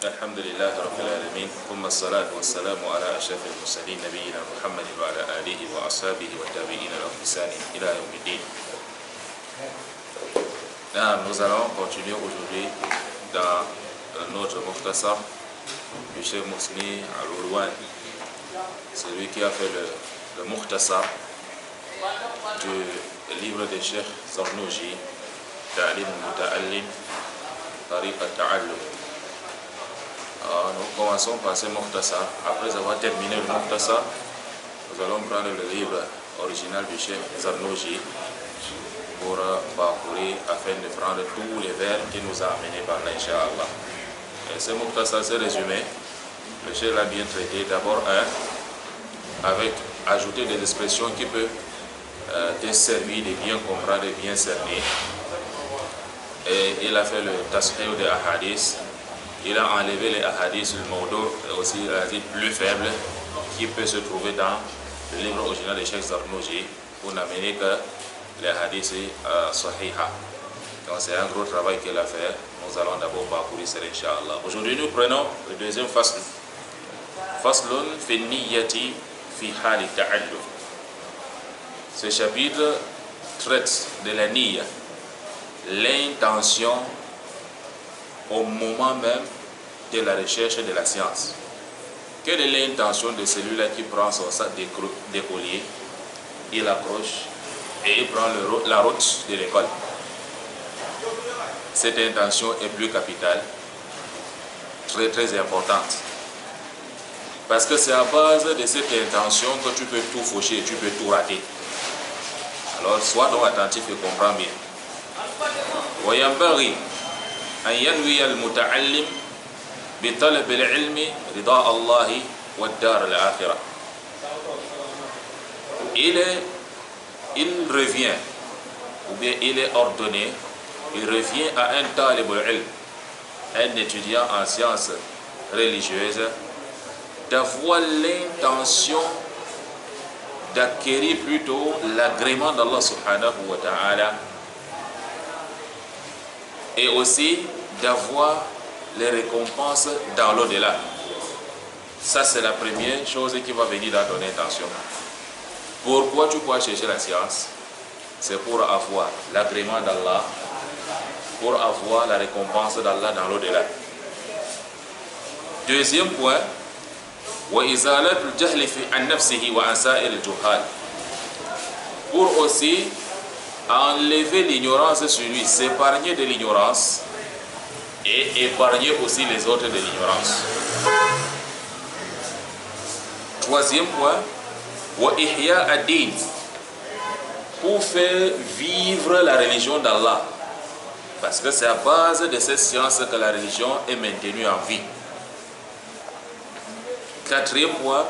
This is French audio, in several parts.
الحمد لله رب العالمين ثم الصلاة والسلام على أشرف المرسلين نبينا محمد وعلى آله وأصحابه والتابعين لهم بإحسان إلى يوم الدين. Nous allons continuer aujourd'hui dans notre Mukhtasar du Cheikh Mousni Al-Urwani, celui qui a fait le Mukhtasar du livre de Cheikh Zarnouji, Ta'lim Muta'allim, Tariq al-Ta'allum. Nous commençons par ce Mukhtasar. Après avoir terminé le Mukhtasar, nous allons prendre le livre original du Cheikh Zarnouji pour parcourir afin de prendre tous les vers qui nous a amenés par là, Inch'Allah. Et ce Mukhtasar, ce résumé, le Cheikh l'a bien traité. D'abord, avec ajouter des expressions qui peuvent te servir de bien comprendre et bien cerner. Et il a fait le tasqih des ahadiths. Il a enlevé les ahadiths, le mawdu' et aussi les hadiths plus faibles qui peuvent se trouver dans le livre original de Cheikh Zarnouji pour n'amener que les hadiths sahiha. Donc c'est un gros travail qu'il a fait. Nous allons d'abord parcourir ça, Inch'Allah. Aujourd'hui, nous prenons le deuxième fasl. Faslun fi niyyati fi hali ta'allum. Ce chapitre traite de la niyya, l'intention au moment même de la recherche de la science. Quelle est l'intention de celui-là qui prend son sac d'écolier, il accroche et il prend la route de l'école? Cette intention est plus capitale, très très importante. Parce que c'est à base de cette intention que tu peux tout faucher, tu peux tout rater. Alors sois donc attentif et comprends bien. وينبغي أن ينوي المتعلم بطلب العلم رضاء الله والدار الآخرة. Il revient, ou bien il est ordonné, il revient à un talib al-ilm, un étudiant en sciences religieuses, d'avoir l'intention d'acquérir plutôt l'agrément d'Allah subhanahu wa ta'ala, et aussi d'avoir les récompenses dans l'au-delà. Ça, c'est la première chose qui va venir dans ton intention. Pourquoi tu peux chercher la science? C'est pour avoir l'agrément d'Allah, pour avoir la récompense d'Allah dans l'au-delà. Deuxième point, وَإِزَالَةُ الْجَهْلِ عَنْ نَفْسِهِ وَعَنْ سَائِرِ الْجُهَّالِ. Pour aussi enlever l'ignorance sur lui, s'épargner de l'ignorance et épargner aussi les autres de l'ignorance. Troisième point, wa ihya ad-din, pour faire vivre la religion d'Allah, parce que c'est à base de cette science que la religion est maintenue en vie. Quatrième point,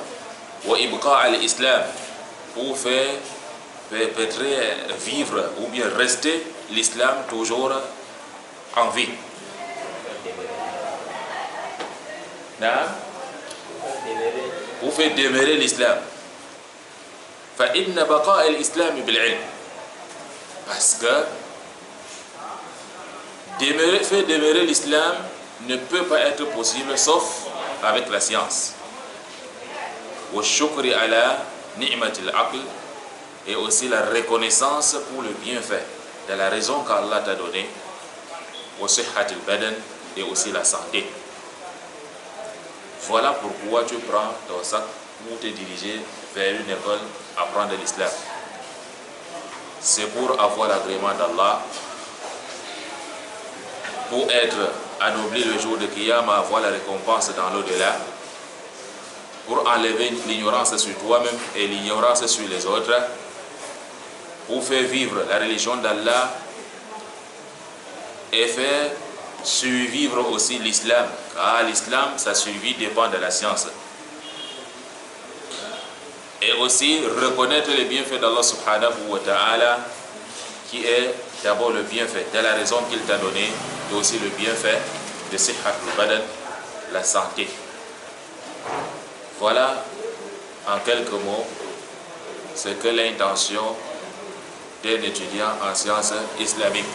wa ibqa al-islam, pour faire perpétrer, vivre ou bien rester l'islam toujours en vie. Pour faire demeurer l'islam. فَإِنَّ بَقَاءَ الْإِسْلَامِ بِالْعِلْمِ. Parce que faire demeurer l'islam ne peut pas être possible sauf avec la science. وَالشُّكْرِ عَلَى نِعْمَةِ الْعَقْلِ, et aussi la reconnaissance pour le bienfait de la raison qu'Allah t'a donnée, وَصِحَّةِ الْبَدَنِ, et aussi la santé. Voilà pourquoi tu prends ton sac pour te diriger vers une école apprendre l'islam. C'est pour avoir l'agrément d'Allah, pour être anobli le jour de Qiyamah, avoir la récompense dans l'au-delà, pour enlever l'ignorance sur toi-même et l'ignorance sur les autres, pour faire vivre la religion d'Allah et faire survivre aussi l'islam, car l'islam, sa survie dépend de la science. Et aussi reconnaître les bienfaits d'Allah subhanahu wa ta'ala, qui est d'abord le bienfait de la raison qu'il t'a donné, et aussi le bienfait de sihhatul badan, la santé. Voilà en quelques mots ce que l'intention d'un étudiant en sciences islamiques.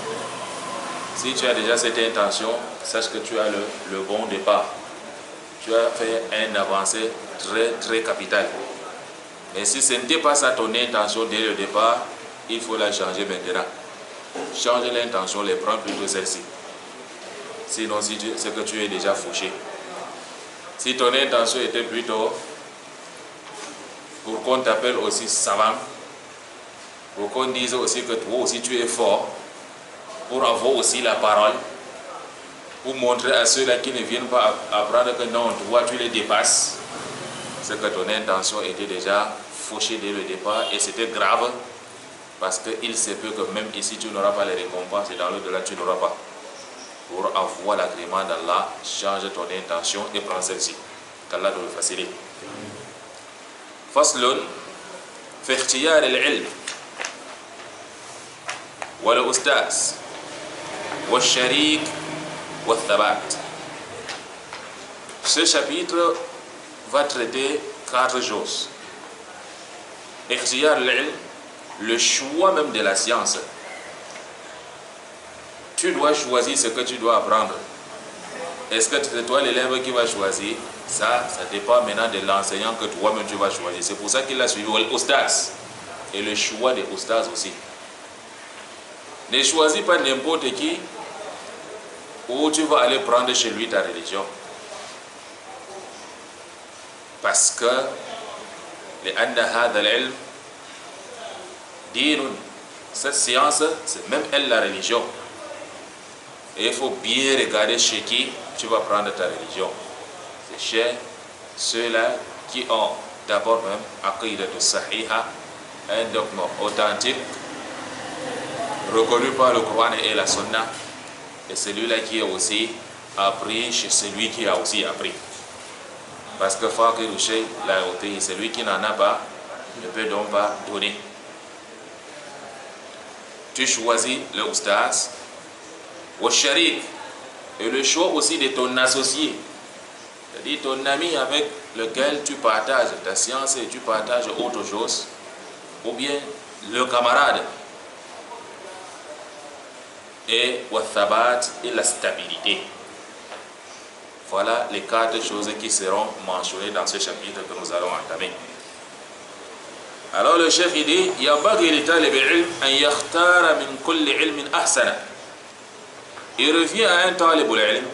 Si tu as déjà cette intention, sache que tu as le bon départ. tu as fait un avancée très capitale. Mais si ce n'était pas ça ton intention dès le départ, il faut la changer maintenant. Changer l'intention, les prendre plutôt celle-ci. Sinon, c'est que tu es déjà fauché. Si ton intention était plutôt pour qu'on t'appelle aussi savant, pour qu'on dise aussi que toi aussi tu es fort, pour avoir aussi la parole, pour montrer à ceux-là qui ne viennent pas apprendre que non, toi tu les dépasses, c'est que ton intention était déjà fauchée dès le départ et c'était grave parce qu'il se peut que même ici tu n'auras pas les récompenses et dans l'au-delà tu n'auras pas. Pour avoir l'agrément d'Allah, change ton intention et prends celle-ci. Qu'Allah te le facilite. Faslun fi ikhtiyar al-ilm wal-ustaz wal-sharik wal-thabat. Ce chapitre va traiter 4 choses. Ikhtiyar al-ilm, le choix même de la science. Tu dois choisir ce que tu dois apprendre. Est-ce que c'est toi l'élève qui va choisir? Ça dépend maintenant de l'enseignant que toi-même tu vas choisir. C'est pour ça qu'il a suivi l'oustaz. Et le choix des oustaz aussi. Ne choisis pas n'importe qui où tu vas aller prendre chez lui ta religion. Parce que cette science, c'est même elle la religion. Et il faut bien regarder chez qui tu vas prendre ta religion. C'est chez ceux-là qui ont d'abord même aqidatu sahiha, un dogme authentique, reconnu par le Coran et la Sunna, et celui-là qui est aussi appris chez celui qui a aussi appris. Parce que Faqiru Shay l'a ôté, celui qui n'en a pas ne peut donc pas donner. Tu choisis le oustaz, ou sharik, et le choix aussi de ton associé, c'est-à-dire ton ami avec lequel tu partages ta science et tu partages autre chose, ou bien le camarade, et wathabat et la stabilité. Voilà les 4 choses qui seront mentionnées dans ce chapitre que nous allons entamer. Alors le chef il dit, yabaghi li talib al-ilm an yakhtara min kulli ilmin ahsana. Il revient à un talib al-ilm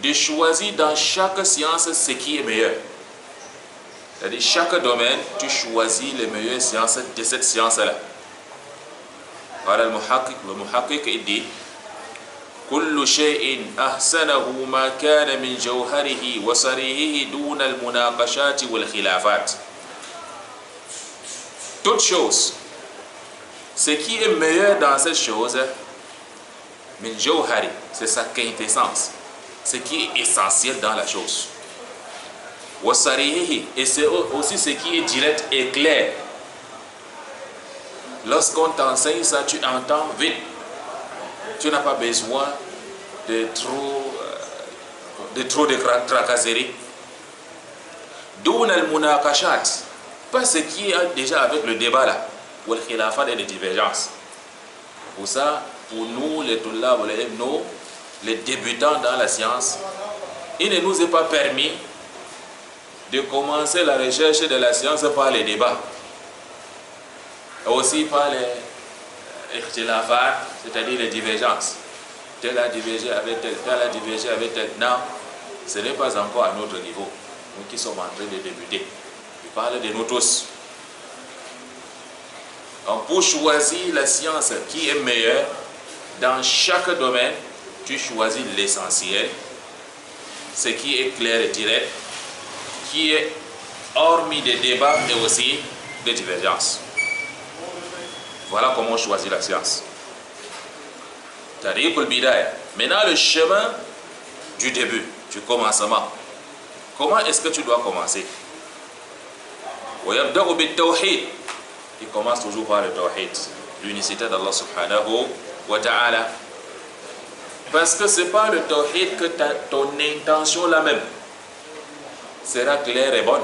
de choisir dans chaque science ce qui est meilleur. C'est-à-dire chaque domaine, tu choisis les meilleures sciences de cette science-là. Voilà le muhaqqiq il dit, كل شيء أحسنه ما كان من جوهره وصريحه دون المناقشات والخلافات. Toute chose, ce qui est meilleur dans cette chose, min jawhari, c'est sa quintessence, ce qui est essentiel dans la chose. Wasarihihi, et c'est aussi ce qui est direct et clair. Lorsqu'on t'enseigne ça, tu entends vite. Tu n'as pas besoin de trop de tracasseries. D'où al-munaqashat, pas ce qui est déjà avec le débat là, ou le khilafat et les divergences. Pour ça, pour nous, les tullab, les débutants dans la science, il ne nous est pas permis de commencer la recherche de la science par les débats. Aussi par les ikhtilafat, c'est-à-dire les divergences. Tel a divergé avec tel, tel a divergé avec tel. Non, ce n'est pas encore à notre niveau. Nous qui sommes en train de débuter. Je parle de nous tous. Donc pour choisir la science qui est meilleure, dans chaque domaine, tu choisis l'essentiel, ce qui est clair et direct, qui est hormis des débats et aussi des divergences. Voilà comment on choisit la science. Tariq al-bidaya. Maintenant le chemin du début, du commencement. Comment est-ce que tu dois commencer? Il commence toujours par le tawhid, l'unicité d'Allah subhanahu wa ta'ala. Parce que ce n'est pas le tawhid que ton intention là même sera claire et bonne.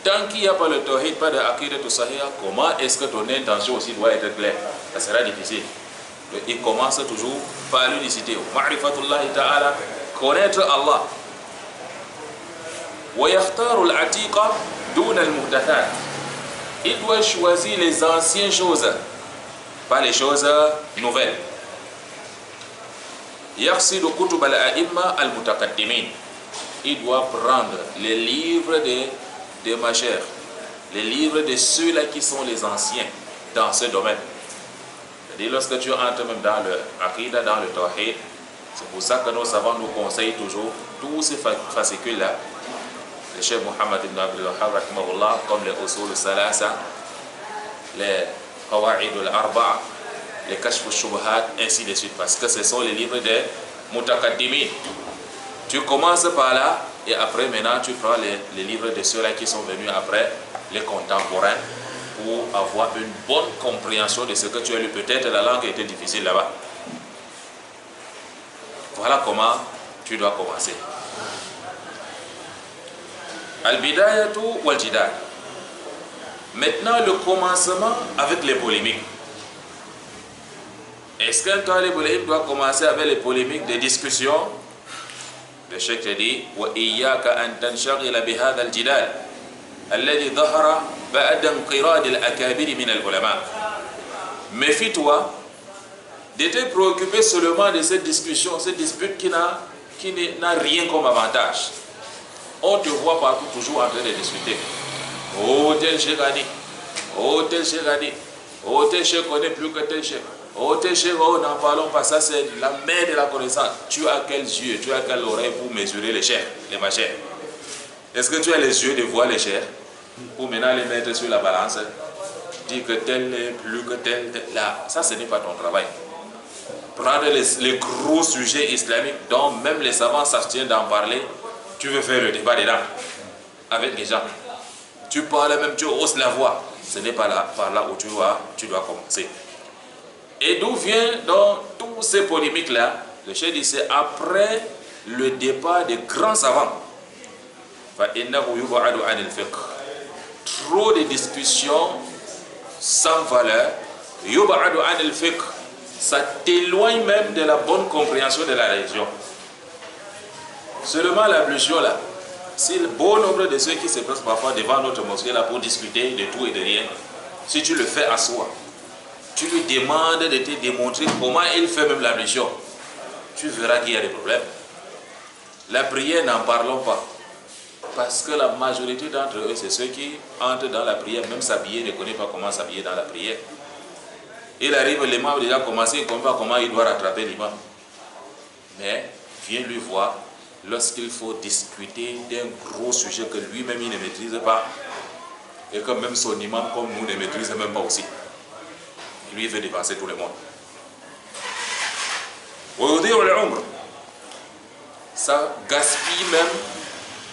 Tant qu'il n'y a pas le tawhid, pas de aqidatu sahiha, comment est-ce que ton intention aussi doit être claire? Ça sera difficile. Il commence toujours par l'unicité. Ma'rifatullahi ta'ala, connaître Allah. وَيَخْتَارُ الْعَتِيقَ دُونَ الْمُحْدَثَاتِ. Il doit choisir les anciennes choses, pas les choses nouvelles. يَقْصِدُ كُتُبَ الْأَئِمَّةِ الْمُتَقَدِّمِينَ. Il doit prendre les livres des majeurs, les livres de ceux-là qui sont les anciens dans ce domaine. C'est-à-dire, lorsque tu entres même dans le Aqidah, dans le Tawhid, c'est pour ça que nos savants nous conseillent toujours tous ces fascicules-là, le Cheikh Mohammed ibn Abdul Wahhab, comme les Usul al-Salasa, les Qawa'id al-Arba'a, les Kashf al-Shubuhat, ainsi de suite, parce que ce sont les livres des Mutakaddimin. Tu commences par là, et après, maintenant, tu prends les livres de ceux-là qui sont venus après, les contemporains, pour avoir une bonne compréhension de ce que tu as lu. Peut-être la langue était difficile là-bas. Voilà comment tu dois commencer. Al-Bidayatu wal-Jidal. Maintenant, le commencement avec les polémiques. Est-ce qu'un talib al-ilm doit commencer avec les polémiques, des discussions? Le cheikh te dit وَإِيَّاكَ أَن تَنْشَغِلَ بِهَذَا الْجِدَالِ الَّذِي ظَهَرَ بَعْدَ انقِرَاضِ الْأَكَابِرِ مِنَ الْعُلَمَاءِ. Méfie-toi de te préoccuper seulement de cette discussion, cette dispute qui n'a rien comme avantage. On te voit partout toujours en train de discuter. Oh, tel cheikh a dit. Oh, tel cheikh a dit. Oh, tel cheikh connaît plus que tel cheikh. Oh, tes chers, oh, n'en parlons pas, ça c'est la mer de la connaissance. Tu as quels yeux, tu as quelle oreille pour mesurer les chairs, les machins? Est-ce que tu as les yeux de voir les chairs pour maintenant les mettre sur la balance? Dire que tel est plus que tel, là, ça ce n'est pas ton travail. Prendre les gros sujets islamiques dont même les savants s'abstiennent d'en parler, tu veux faire le débat dedans avec les gens. Tu parles même, tu hausses la voix. Ce n'est pas là, par là où tu dois commencer. Et d'où vient donc toutes ces polémiques-là? Le cheikh dit c'est après le départ des grands savants. Trop de discussions sans valeur, ça t'éloigne même de la bonne compréhension de la religion. Seulement l'ablution là, si le bon nombre de ceux qui se placent parfois devant notre mosquée là pour discuter de tout et de rien, si tu le fais à soi, tu lui demandes de te démontrer comment il fait même l'ablution, tu verras qu'il y a des problèmes. La prière, n'en parlons pas. Parce que la majorité d'entre eux, c'est ceux qui entrent dans la prière, même s'habiller, ne connaissent pas comment s'habiller dans la prière. Il arrive, l'imam a déjà commencé, il ne comprend pas comment il doit rattraper l'imam. Mais viens lui voir lorsqu'il faut discuter d'un gros sujet que lui-même il ne maîtrise pas, et que même son imam, comme nous, ne maîtrise même pas aussi. Lui, il veut dépasser tout le monde. Ça gaspille même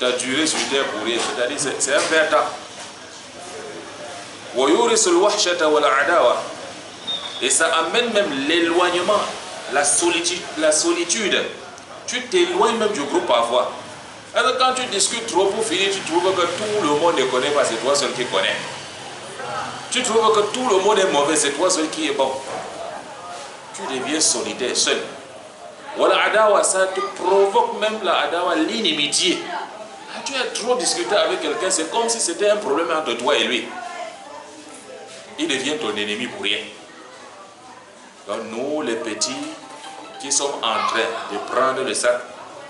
ta durée sur terre pour rien. C'est-à-dire, c'est un perte de temps. Et ça amène même l'éloignement, la solitude. Tu t'éloignes même du groupe parfois. Alors quand tu discutes trop pour finir, tu trouves que tout le monde ne connaît pas, c'est toi seul qui connais. Tu trouves que tout le monde est mauvais, c'est toi seul qui est bon. Tu deviens solitaire, seul. Voilà, adawa, ça te provoque même la adawa, l'inimitié. Tu as trop discuté avec quelqu'un, c'est comme si c'était un problème entre toi et lui. Il devient ton ennemi pour rien. Donc nous, les petits, qui sommes en train de prendre le sac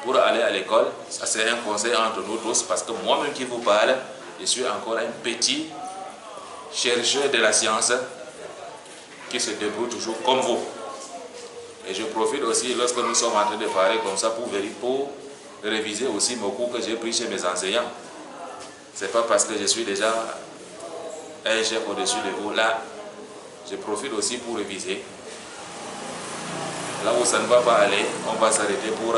pour aller à l'école, ça c'est un conseil entre nous tous, parce que moi-même qui vous parle, je suis encore un petit chercheur de la science qui se débrouille toujours comme vous. Et je profite aussi lorsque nous sommes en train de parler comme ça pour réviser aussi mon cours que j'ai pris chez mes enseignants. C'est pas parce que je suis déjà un chef au-dessus de vous. Là, je profite aussi pour réviser. Là où ça ne va pas aller, on va s'arrêter pour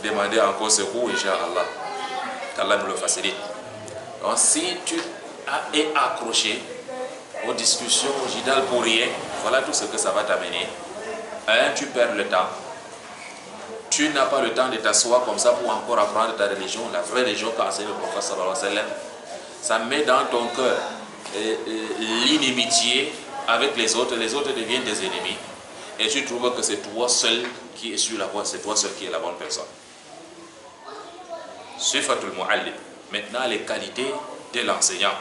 demander encore ce cours, Inch'Allah. Qu'Allah nous le facilite. Donc si tu es accroché aux discussions, au jidal pour rien, voilà tout ce que ça va t'amener. Tu perds le temps. Tu n'as pas le temps de t'asseoir comme ça pour encore apprendre ta religion, la vraie religion qu'a enseigné le prophète sallallahu alayhi wa sallam. Ça met dans ton cœur l'inimitié avec les autres deviennent des ennemis. Et tu trouves que c'est toi seul qui es sur la voie, c'est toi seul qui es la bonne personne. Sifatul mu'allim. maintenant les qualités de l'enseignant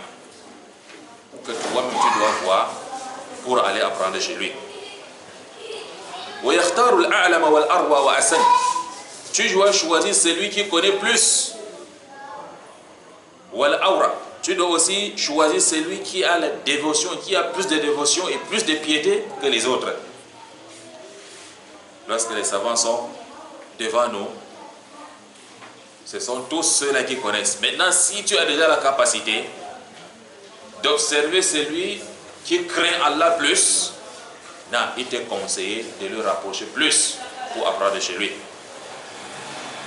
que toi-même tu dois voir pour aller apprendre chez lui. Tu dois choisir celui qui connaît plus. Tu dois aussi choisir celui qui a la dévotion, qui a plus de dévotion et plus de piété que les autres. Lorsque les savants sont devant nous, ce sont tous ceux-là qui connaissent. Maintenant, si tu as déjà la capacité d'observer celui qui craint Allah plus, il t'est conseillé de le rapprocher plus pour apprendre chez lui.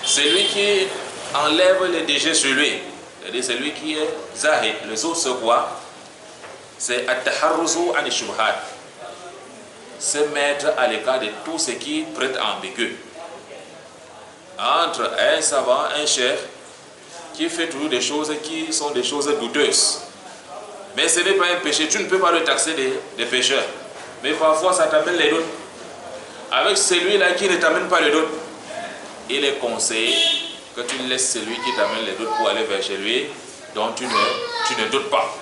Celui qui enlève les déchets sur lui, c'est-à-dire celui qui est zahid, les autres c'est quoi? C'est at-taharruzu an shubhat, se mettre à l'écart de tout ce qui prête ambigu. Entre un savant, un cheikh qui fait toujours des choses qui sont des choses douteuses, mais ce n'est pas un péché, tu ne peux pas le taxer de pécheur, mais parfois ça t'amène les doutes. Avec celui-là qui ne t'amène pas les doutes, il est conseillé que tu laisses celui qui t'amène les doutes pour aller vers chez lui, dont tu ne doutes pas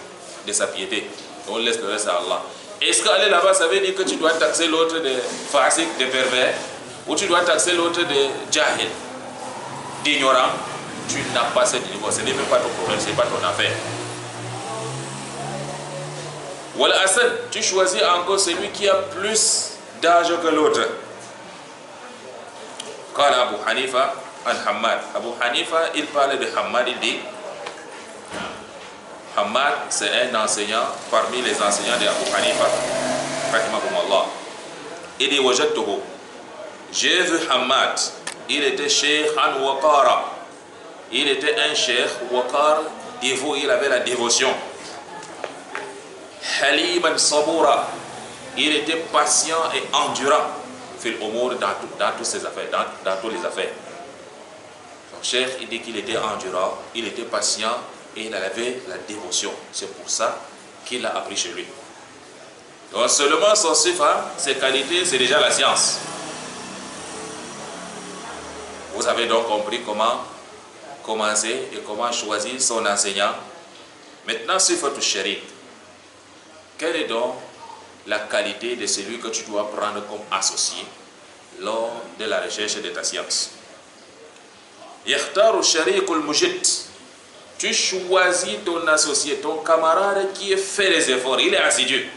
de sa piété. On laisse le reste à Allah. Est-ce qu'aller là-bas, ça veut dire que tu dois taxer l'autre de fasik, de pervers, ou tu dois taxer l'autre de jahil, d'ignorant? Tu n'as pas cette niveau, ce n'est même pas ton problème, ce n'est pas ton affaire. Voilà, Hassan, tu choisis encore celui qui a plus d'âge que l'autre. Quand Abu Hanifa al-Hammad, Abu Hanifa, il parle de Hammad, il dit, Hammad, c'est un enseignant parmi les enseignants d'Abu Hanifa, rahimahumullah. Il dit, wajadtuhu, j'ai vu Hammad, il était cheikh an waqara, il était un cheikh waqar, dévot, il avait la dévotion. Haliman saboura, il était patient et endurant fil umur, dans toutes ses affaires, dans toutes les affaires. Son cheikh, il dit qu'il était endurant, il était patient et il avait la dévotion. C'est pour ça qu'il a appris chez lui. Donc seulement son sifa, ses qualités, c'est déjà la science. Vous avez donc compris comment commencer et comment choisir son enseignant. Maintenant, sifatu sharik. Quelle est donc la qualité de celui que tu dois prendre comme associé lors de la recherche de ta science? Yakhtaru sharikul mujid. Tu choisis ton associé, ton camarade qui fait les efforts, il est assidu.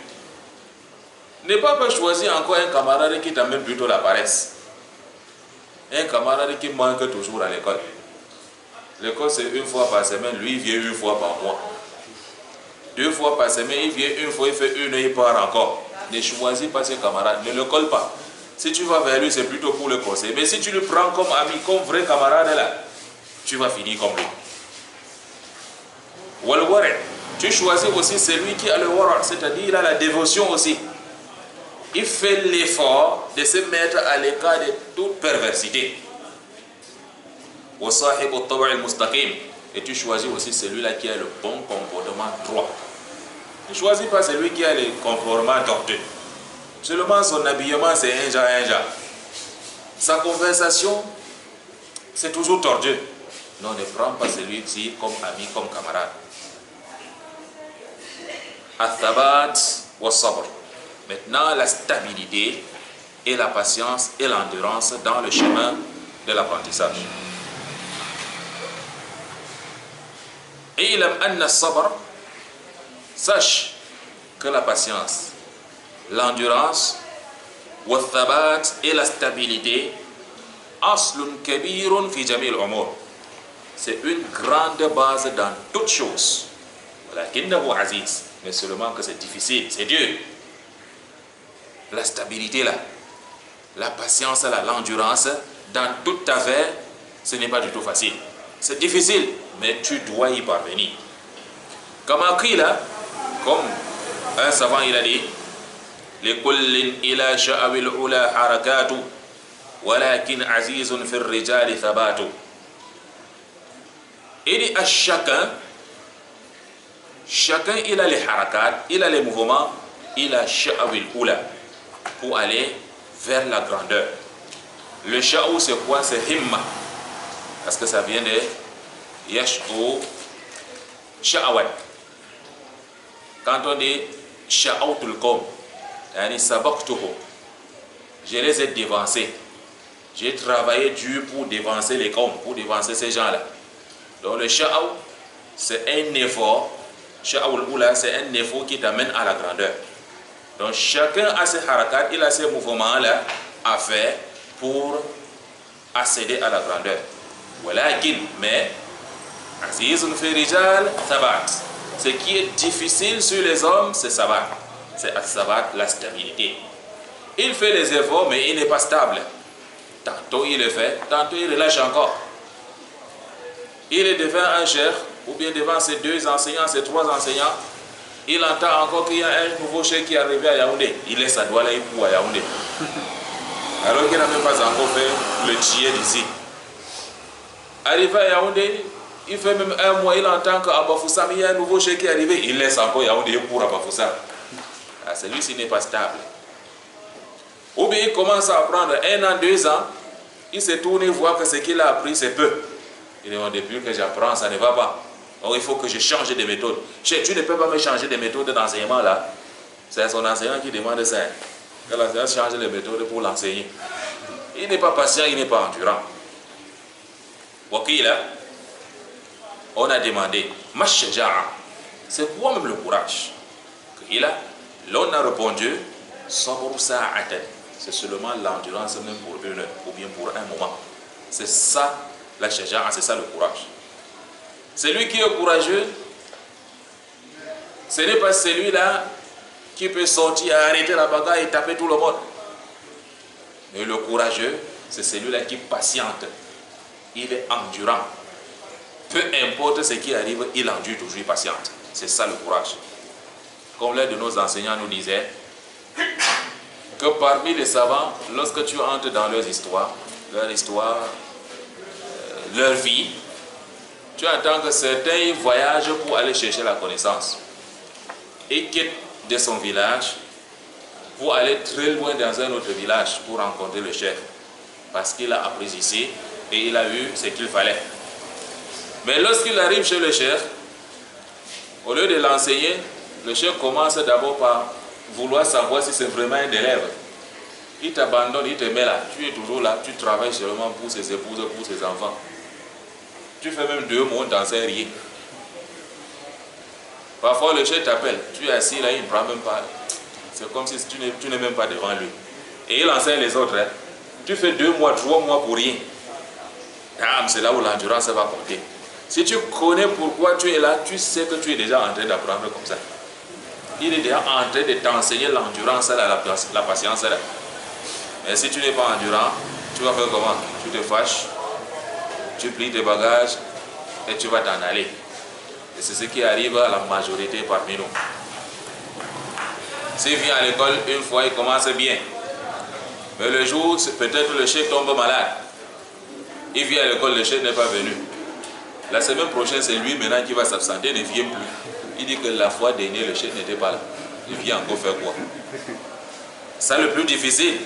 Ne pas choisir encore un camarade qui t'amène plutôt la paresse. Un camarade qui manque toujours à l'école. L'école c'est une fois par semaine, lui il vient une fois par mois. 2 fois par semaine, il vient une fois, il fait une et il part encore. Ne choisis pas ses camarades, ne le colle pas. Si tu vas vers lui, c'est plutôt pour le conseil. Mais si tu le prends comme ami, comme vrai camarade là, tu vas finir comme lui. Wal-wara', tu choisis aussi celui qui a le wara', c'est-à-dire il a la dévotion aussi. Il fait l'effort de se mettre à l'écart de toute perversité. Wa sahibu at-tabi' al-mustaqim, et tu choisis aussi celui-là qui a le bon comportement droit. Ne choisis pas celui qui a le comportement tortueux. Seulement son habillement c'est un genre. Sa conversation c'est toujours tordu. Non, ne prends pas celui-ci comme ami, comme camarade. At-thabat wa sabr. Maintenant la stabilité et la patience et l'endurance dans le chemin de l'apprentissage. Et il aime sabr. Sache que la patience, l'endurance, et la stabilité, c'est une grande base dans toutes choses. Mais seulement que c'est difficile, c'est dur. La stabilité là, la patience là, l'endurance, dans toute ta vie, ce n'est pas du tout facile. C'est difficile, mais tu dois y parvenir. Comme écrit là, comme un savant il a dit, لكل إلى شأو العلا حركات ولكن عزيز في الرجال ثبات. Il dit à chacun il a les harakat, il a les mouvements, il a sha'w al-ula pour aller vers la grandeur. Le sha'w c'est quoi? C'est himma, parce que ça vient de yash'u sha'awat. Quand on dit sha'awtul qawm, yani sabaqtuhum, je les ai dévancés. J'ai travaillé dur pour dévancer les qawm, pour dévancer ces gens-là. Donc le sha'aw, c'est un effort. Sha'awul ula, c'est un effort qui t'amène à la grandeur. Donc chacun a ses harakat, il a ses mouvements-là à faire pour accéder à la grandeur. Walakin, mais azizun fi rijal thabat. Ce qui est difficile sur les hommes, c'est sabat. C'est as-sabat, la stabilité. Il fait les efforts, mais il n'est pas stable. Tantôt il le fait, tantôt il relâche encore. Il est devant un cheikh, ou bien devant ses 2 enseignants, ses 3 enseignants. Il entend encore qu'il y a un nouveau cheikh qui est arrivé à Yaoundé. Il laisse sa doigt là, il court à Yaoundé. Alors qu'il n'a même pas encore fait le djihad d'ici. Arrivé à Yaoundé, il fait même 1 mois, il entend qu'à Bafoussam, il y a un nouveau cheikh qui est arrivé. Il laisse encore Yaoundé, il court à Bafoussam. Celui-ci n'est pas stable. Ou bien il commence à apprendre 1 an, 2 ans, il se tourne et voit que ce qu'il a appris, c'est peu. Il dit, depuis que j'apprends, ça ne va pas. Donc il faut que je change de méthode. Tu ne peux pas me changer de méthode d'enseignement là. C'est son enseignant qui demande ça. Que l'enseignant change de méthode pour l'enseigner. Il n'est pas patient, il n'est pas endurant. Wakila, on a demandé, c'est quoi même le courage? L'on a répondu, c'est seulement l'endurance même pour 1 heure ou bien pour un moment. C'est ça la shaja'a, c'est ça le courage. Celui qui est courageux, ce n'est pas celui-là qui peut sortir, arrêter la bagarre et taper tout le monde. Mais le courageux, c'est celui-là qui patiente. Il est endurant. Peu importe ce qui arrive, il endure toujours, il patiente. C'est ça le courage. Comme l'un de nos enseignants nous disait, que parmi les savants, lorsque tu entres dans leur histoire, leur vie, tu entends que certains voyagent pour aller chercher la connaissance et quittent de son village pour aller très loin dans un autre village pour rencontrer le chef parce qu'il a appris ici et il a eu ce qu'il fallait. Mais lorsqu'il arrive chez le chef, au lieu de l'enseigner, le chef commence d'abord par vouloir savoir si c'est vraiment un élève. Il t'abandonne, il te met là, tu es toujours là, tu travailles seulement pour ses épouses, pour ses enfants. Tu fais même 2 mois dans un rien. Parfois le chef t'appelle, tu es assis là, il ne prend même pas. C'est comme si tu n'es même pas devant lui. Et il enseigne les autres. Hein. Tu fais 2 mois, 3 mois pour rien. C'est là où l'endurance va compter. Si tu connais pourquoi tu es là, tu sais que tu es déjà en train d'apprendre comme ça. Il est déjà en train de t'enseigner l'endurance, la patience. Là. Mais si tu n'es pas endurant, tu vas faire comment? Tu te fâches, tu plies tes bagages et tu vas t'en aller. Et c'est ce qui arrive à la majorité parmi nous. S'il vient à l'école une fois, il commence bien. Mais le jour, peut-être le chef tombe malade. Il vient à l'école, le chef n'est pas venu. La semaine prochaine, c'est lui maintenant qui va s'absenter, ne vient plus. Il dit que la fois dernière, le chef n'était pas là. Il vient encore faire quoi? C'est le plus difficile.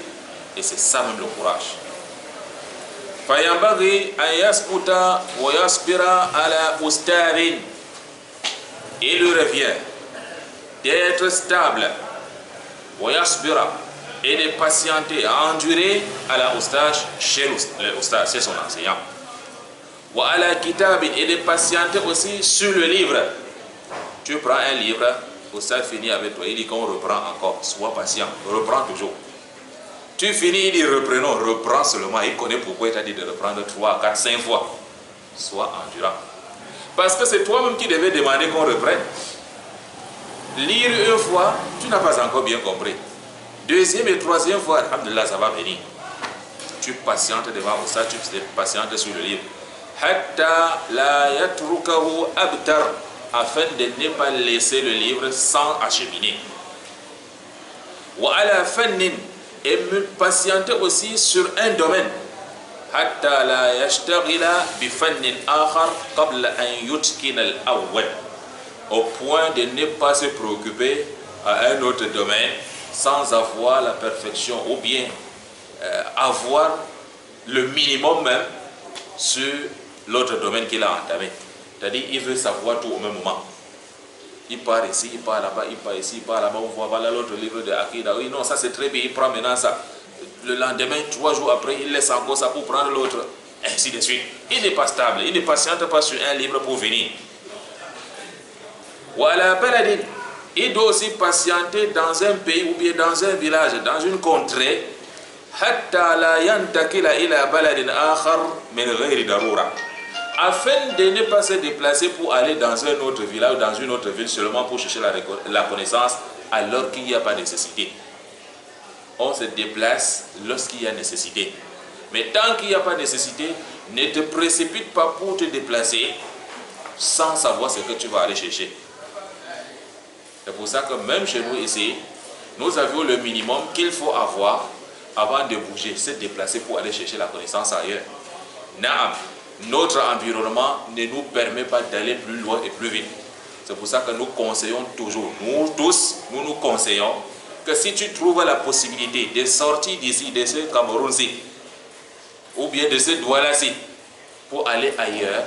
Et c'est ça même le courage. Fayambaghi ayaskuta wa yaspira ala ustarin. Il lui revient d'être stable, wa yaspira, et de patienter, à endurer à la oustage chez l'oustage, c'est son enseignant. Wa ala kitab, et de patienter aussi sur le livre. Tu prends un livre, oustage finit avec toi, il dit qu'on reprend encore, sois patient, reprends toujours. Tu finis, il dit reprenons, reprends seulement. Il connaît pourquoi il t'a dit de reprendre 3, 4, 5 fois. Sois endurant. Parce que c'est toi-même qui devais demander qu'on reprenne. Lire 1 fois, tu n'as pas encore bien compris. 2e et 3e fois, alhamdulillah, ça va venir. Tu patientes devant ça, tu patientes sur le livre. Hatta la yatrukahu abtar, afin de ne pas laisser le livre sans acheminer. Wa ala fannin, et me patienter aussi sur un domaine. Hatta la yashtaghila bi fannin akhar qabla an yutkina al-awwal. Au point de ne pas se préoccuper à un autre domaine sans avoir la perfection ou bien avoir le minimum même sur l'autre domaine qu'il a entamé. C'est-à-dire, il veut savoir tout au même moment. Il part ici, il part là-bas, il part ici, il part là-bas, on voit voilà l'autre livre de Akida. Oui, non, ça c'est très bien, il prend maintenant ça. Le lendemain, 3 jours après, il laisse encore ça pour prendre l'autre. Ainsi de suite. Il n'est pas stable, il ne patiente pas sur un livre pour venir. Voilà, Baladine. Il doit aussi patienter dans un pays ou bien dans un village, dans une contrée, afin de ne pas se déplacer pour aller dans un autre village ou dans une autre ville seulement pour chercher la connaissance alors qu'il n'y a pas de nécessité. On se déplace lorsqu'il y a nécessité. Mais tant qu'il n'y a pas de nécessité, ne te précipite pas pour te déplacer sans savoir ce que tu vas aller chercher. C'est pour ça que même chez nous ici, nous avions le minimum qu'il faut avoir avant de bouger, se déplacer pour aller chercher la connaissance ailleurs. Naam, notre environnement ne nous permet pas d'aller plus loin et plus vite. C'est pour ça que nous conseillons toujours, nous tous, nous conseillons que si tu trouves la possibilité de sortir d'ici, de ce Cameroun-ci, ou bien de ce Douala-ci, pour aller ailleurs,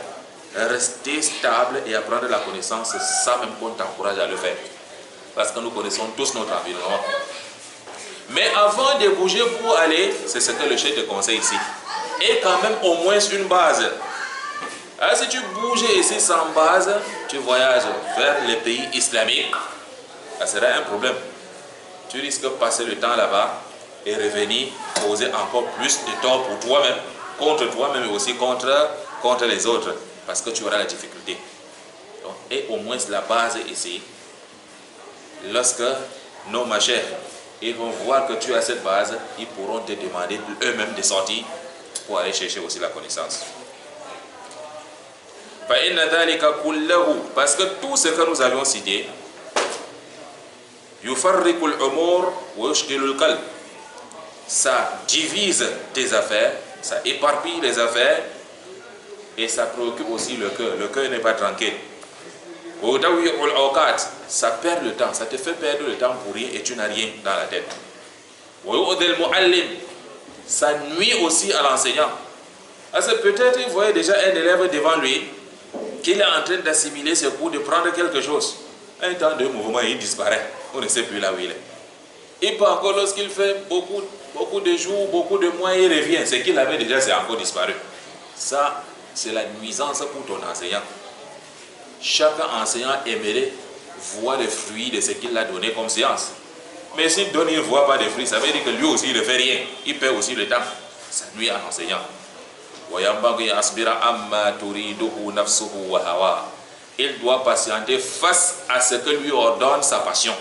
rester stable et apprendre la connaissance, ça même qu'on t'encourage à le faire. Parce que nous connaissons tous notre environnement. Mais avant de bouger pour aller, c'est ce que le chef te conseille ici. Et quand même au moins une base. Alors, si tu bouges ici sans base, tu voyages vers les pays islamiques, ça sera un problème. Tu risques de passer le temps là-bas et revenir causer encore plus de tort pour toi-même, contre toi-même et aussi contre les autres, parce que tu auras la difficulté. Donc, et au moins la base ici, lorsque nos machers ils vont voir que tu as cette base, ils pourront te demander eux-mêmes de sortir pour aller chercher aussi la connaissance. Parce que tout ce que nous avions cité, ça divise tes affaires, ça éparpille les affaires et ça préoccupe aussi le cœur. Le cœur n'est pas tranquille. Ça perd le temps, ça te fait perdre le temps pour rien et tu n'as rien dans la tête. Ça nuit aussi à l'enseignant. Parce que peut-être il voyait déjà un élève devant lui qu'il est en train d'assimiler ses cours, de prendre quelque chose. Un temps de mouvement, il disparaît. On ne sait plus là où il est. Et pas encore lorsqu'il fait beaucoup de jours, beaucoup de mois, il revient. Ce qu'il avait déjà, c'est encore disparu. Ça, c'est la nuisance pour ton enseignant. Chaque enseignant aimerait voir les fruits de ce qu'il a donné comme science. Mais s'il donne, il ne voit pas de fruits, ça veut dire que lui aussi, il ne fait rien. Il perd aussi le temps. Ça nuit à l'enseignant. Il doit patienter face à ce que lui ordonne sa passion.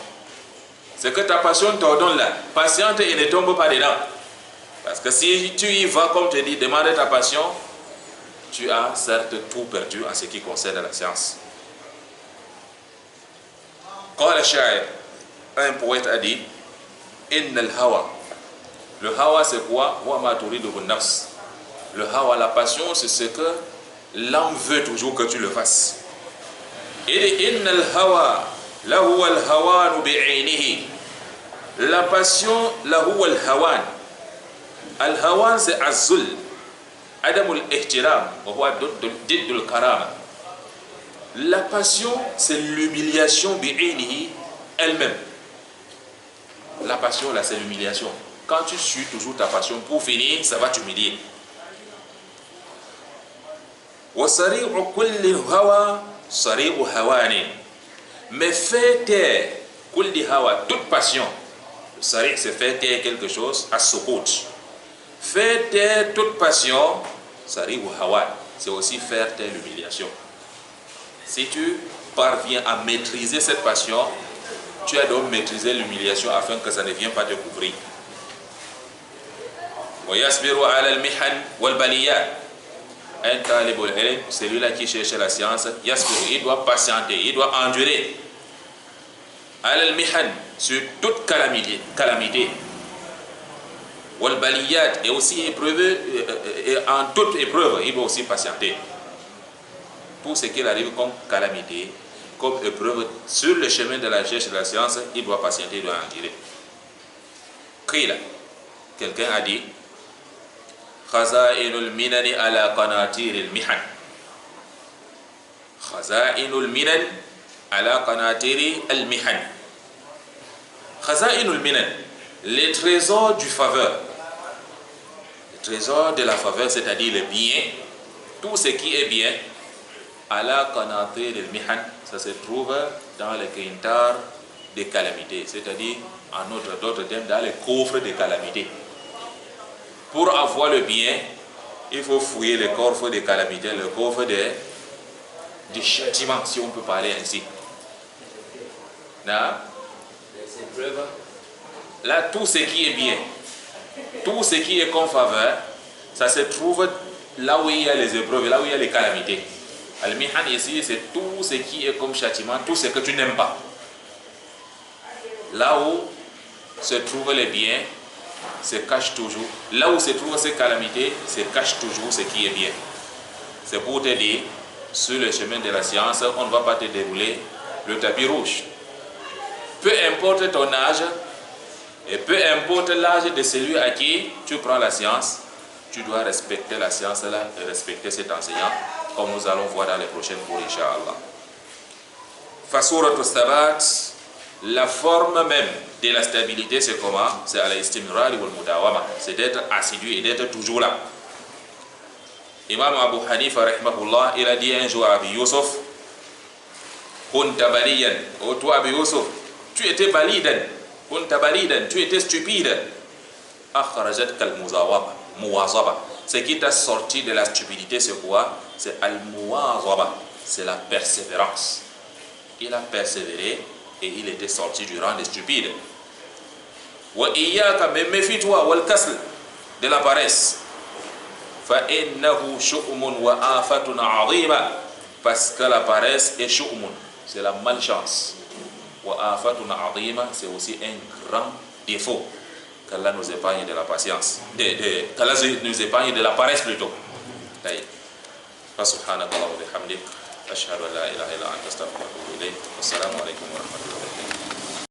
Ce que ta passion t'ordonne là, patiente et ne tombe pas dedans. Parce que si tu y vas, comme tu dis, demander ta passion, tu as certes tout perdu en ce qui concerne la science. Quand un poète a dit, Inna al-hawa. Le hawa c'est quoi? Le hawa, la passion, c'est ce que l'âme veut toujours que tu le fasses. Et Inna al-hawa, lahu al-hawan bi'aynihi. La passion, lahu al-hawan. Al-hawan c'est azul. Adamul ihtiram, diddul karama. La passion, c'est l'humiliation bi'aynihi elle-même. La passion, là, c'est l'humiliation. Quand tu suis toujours ta passion, pour finir, ça va t'humilier. Mais fais taire toute passion. Sari, c'est faire taire quelque chose à sukut. Faire taire toute passion, sari ou hawa, c'est aussi faire taire l'humiliation. Si tu parviens à maîtriser cette passion, tu as donc maîtrisé l'humiliation afin que ça ne vienne pas te couvrir. Un talibul ilm, celui-là qui cherche la science, il doit patienter, il doit endurer. Al-mihan, sur toute calamité. Wal baliyat, et aussi en toute épreuve, il doit aussi patienter. Pour ce qu'il arrive comme calamité, comme épreuve sur le chemin de la recherche de la science, il doit patienter, il doit endurer. Quelqu'un a dit, khaza'inul minani ala qanatiril mihan. Khaza'inul minan ala qanatiri al-mihan. Khaza'inul minan, les trésors du faveur. Les trésors de la faveur, c'est-à-dire les biens, tout ce qui est bien, ala qanatiri al-mihan, ça se trouve dans les quintars des calamités, c'est-à-dire en d'autres termes, dans les coffres des calamités. Pour avoir le bien, il faut fouiller le coffre des calamités, le coffre du châtiment, si on peut parler ainsi. Là, tout ce qui est bien, tout ce qui est comme faveur, ça se trouve là où il y a les épreuves, là où il y a les calamités. Al-Mihan ici, c'est tout ce qui est comme châtiment, tout ce que tu n'aimes pas. Là où se trouvent les biens, se cache toujours. Là où se trouvent ces calamités, se cache toujours ce qui est bien. C'est pour te dire, sur le chemin de la science, on ne va pas te dérouler le tapis rouge. Peu importe ton âge, et peu importe l'âge de celui à qui tu prends la science, tu dois respecter la science là et respecter cet enseignant, comme nous allons voir dans les prochaines cours, Inch'Allah. Fasurat al-Thabat, la forme même de la stabilité, c'est comment? C'est al-istimrar wal mudawama, c'est d'être assidu et d'être toujours là. Imam Abu Hanifa, rahimahullah, il a dit un jour à Abi Yusuf, Kunta baliyan, oh toi Abi Yusuf, tu étais balidan, Kunta balidan, tu étais stupide. Akhrajat kal muwazaba. Ce qui t'a sorti de la stupidité, c'est quoi? C'est al-muwazaba, c'est la persévérance. Il a persévéré et il était sorti du rang des stupides. Wa iyyaka, mais méfie-toi, wal kasl, de la paresse. Fa innahu shu'mun wa afatun 'azima, parce que la paresse est shu'mun, c'est la malchance. Wa afatun 'azima, c'est aussi un grand défaut. Qu'Allah nous épargne de la patience, qu'Allah nous épargne de la paresse plutôt. Subhanakallah wa bihamdik, ashhadu an la ilaha illa anta astaghfiruka wa atubu ilayk. Assalamu alaykum wa rahmatullahi wa barakatuh.